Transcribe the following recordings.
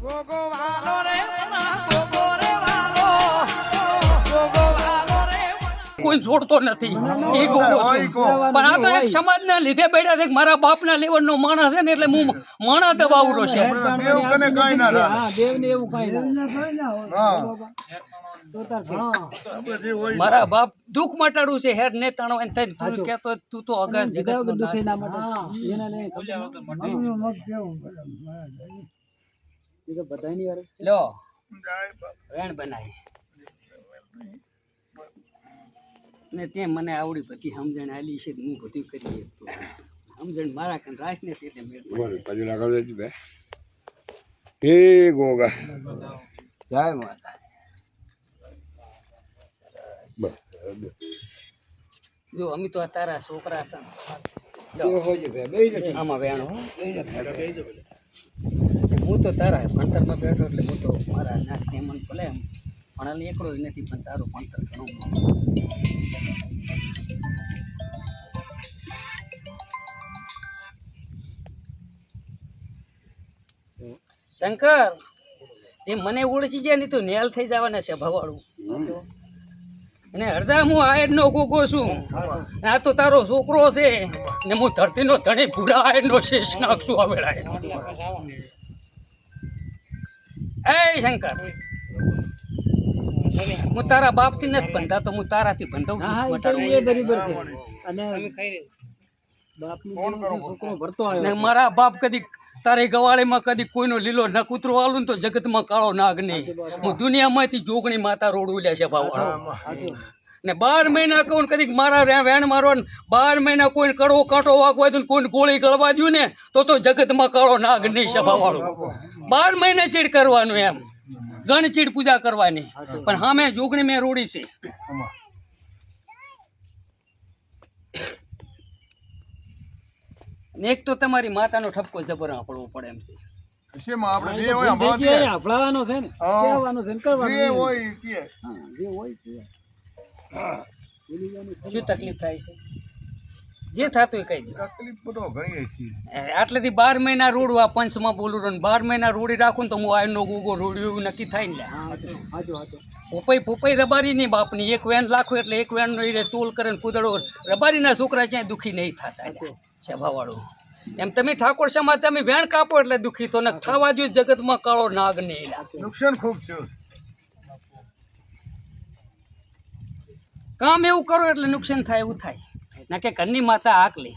ગોગો વાલો રે ગોગો રે વાલો ગોગો વાલો રે કોઈ છોડતો નથી એ ગોગો છું. પણ આ તો એક સમાજના લીધે બેઠા છે કે મારા બાપના લેવલનો માણસ છે ને એટલે હું માણા દબાવડો છે. દેવ કને કાઈ ના થાય. હા દેવને એવું કાંઈ ના આપણે જે હોય મારા બાપ દુઃખ મટાડું છે હેર ને તાણવા થઈને તું કહેતો તું તો અગર જગત દુખે ના માટે એના ને એ તો બધાની વાર લો જાય બાપ. વેણ બનાવી ને તે મને આવડી બધી સમજણ આલી છે હું બધું કરી શકતો. સમજણ મારા કન રાસ ને એટલે મેળ પડે. હે ગોગા જય માતા. જો અમે તો આ તારા છોકરા છે. આમાં વેણો હું તો તારા ભણતરમાં બેઠો એટલે હું તો મારા નાખને મન ભલે એમ ભણાલે એકડો નથી પણ તારું ભણતર ઘણું. શંકર જે મને ઓળખી જાય ને તો નેલ થઈ જવાના છે ભવાળું. અને હરદા હું આયર નો ગોગો છું. આ તો તારો છોકરો છે ને હું ધરતીનો ધણી ભૂરા આયર નો શેષ નાખશું આ વેળાએ. એ શંકર હું તારા બાપ થી નથી બંધા તો હું તારાથી બંધવ. હા એ તો એ બરાબર છે અને બાપની છોકરો ભરતો ને આવ્યો મારા બાપ કદી તારી ગવાળીમાં કદી કોઈનો લીલો ન કૂતરો આલું ને તો જગતમાં કાળો નાગ નહીં. હું દુનિયામાંથી જોગણી માતા રોડ ઉલ્યા છે ભાવવાળો. ને 12 મહિના કહું કદીક મારા વેણ મારો 12 મહિના કોઈ કડવો કાંટો વાગવા દઉં કોઈ ગોળી ગળવા દઉં ને તો જગતમાં કાળો નાગ નહીં સભાવાળો. 12 મહિને ચીડ કરવાનું એમ ગણ ચીડ પૂજા કરવાની પણ સામે જોગણી મેં રોડી છે. ને એક તો તમારી માતાનો ઠપકો જબર આપડવો પડે એમ છે. શેમાં આપણે જે હોય જે આમાં જે આપલાવાનો છે ને હા. કહેવાનું છે ને કરવાનું જે હોય ઈ કે હા જે હોય તે શું તકલીફ થાય છે જે થતું એ કહી દે. તકલીફ તો ઘણી છે. આટલેથી 12 મહિના રોડવા પંચમાં બોલું રહ્યો 12 મહિના રોડી રાખું ને તો હું આયનો ગોગો રોડ્યું એવું નક્કી થાય ને. હાજો હાજો પોપાઈ રબારી ની બાપની એક વેણ લાખો એટલે એક વેણ નો તોલ કરે ને કુદડો રબારીના છોકરા ક્યાંય દુઃખી નહીં થતા સભાવાળું. એમ તમે ઠાકોર સમાજ તમે વેણ કાપો એટલે દુઃખી તો ન થવા જોઈએ જગતમાં કાળો નાગ નહીં. નુકસાન ખૂબ છે. કામ એવું કરો એટલે નુકસાન થાય એવું થાય ના કે ઘરની માતા આક લે.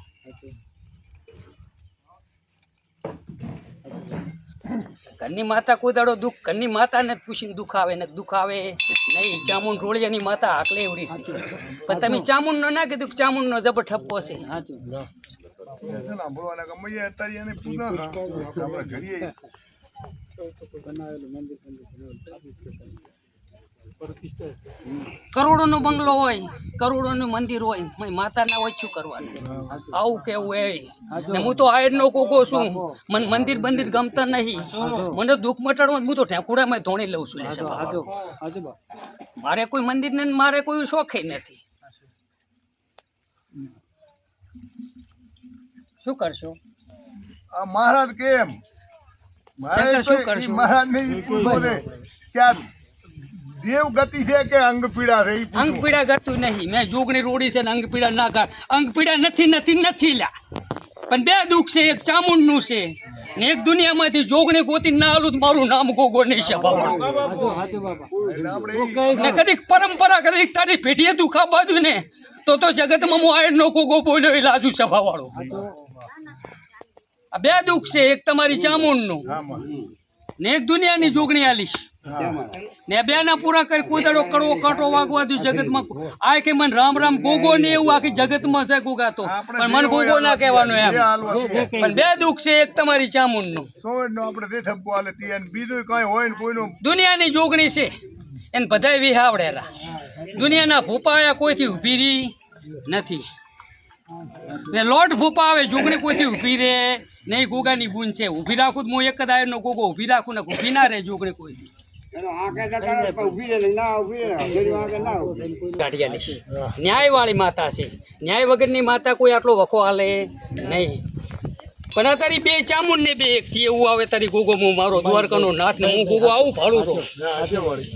ઘરની માતા કોઈ દાડો દુઃખ ઘરની માતાને પૂછીને દુઃખ આવે ને દુઃખ આવે નહીં. ચામુંડ રોળિયાની માતા આકલે એવડી છે પણ તમે ચામુંડ નો ના કીધું ચામુંડ નો જબર ઠપકો છે. સાંભળવાના ગમે એ અત્યારે એને પૂજા આપણે ઘડીએ કરોડો નો બંગલો હોય કરોડો નું મંદિર હોય માતાના ઓછું કરવાનું આવું કેવું એ. ને હું તો આયર નો કોકો છું મને મંદિર બંદિર ગમતા નહીં. મને દુઃખ મટાડવા હું તો ઠેકુડામાં ધોણી લઉં છું. લે સાહેબ હાજો હાજો બા મારે કોઈ મંદિર ને મારે કોઈ શોખ નથી. શું કરશો આ મહારાજ કેમ શંકર શું કરશું? મહારાજ ને બોલે ક્યાં દેવ ગતિ છે કે અંગ પીડા છે ઈ પૂછું. અંગ પીડા ગતું નહીં. મેં જોગણી રોડી છે ને અંગ પીડા ના કર. અંગ પીડા નથી લ્યા પણ બે દુઃખ છે. એક ચામુંડ નું છે ને એક દુનિયામાંથી જોગણી ગોતી ના આલું તો મારું નામ ગોગો નહીં છે ભાવવાળું. હાજો હાજો બાબા એટલે આપણે તો ઈ કઈ ને કદીક પરંપરા કદીક તારી પેઢીએ દુખા બાજુ ને તો જગતમાં હું આયર નો ગોગો બોલ્યો એ લાજુ સભાવાળો. આ બે દુઃખ છે. એક તમારી ચામુંડ નું આમાં. ને એક દુનિયાની જોગણી આલીશ ને બે ના પૂરા કરી કુદડો કડવો કાંટો વાગવા દઉં જગતમાં. આ કે મને રામ રામ ગોગો ને એવું આખી જગતમાં છે ગોગા તો પણ મને ગોગો ના કહેવાનું એમ. જે હાલવા કે. પણ બે દુઃખ છે. એક તમારી ચામુંડ નું સોળ નો આપણે જે ઠપકો હાલે તે અને બીજું કઈ હોય ને કોઈનું દુનિયાની જોગણી છે એને બધાય વિહાવડેલા. દુનિયાના ભૂપા કોઈથી ઉભી રહી નથી ને લોટ ભૂપા આવે જોગણી કોઈથી ઉભી રહે નહીં. ગોગાની બૂન છે ઉભી રાખું તો હું એક જ આયર નો ગોગો ઉભી રાખું ને ઉભી ના રહે જોગણી કોઈ ન્યાય વાળી માતા છે. ન્યાય વગરની માતા કોઈ આટલો વખો હાલે નહીં. પણ આ તારી બે ચામુંડ ને બે એક થી એવું આવે તારી ગોગો હું મારો દ્વારકાનો નાથ ને હું ગોગો આવું ભાડું તો ના આજે વળી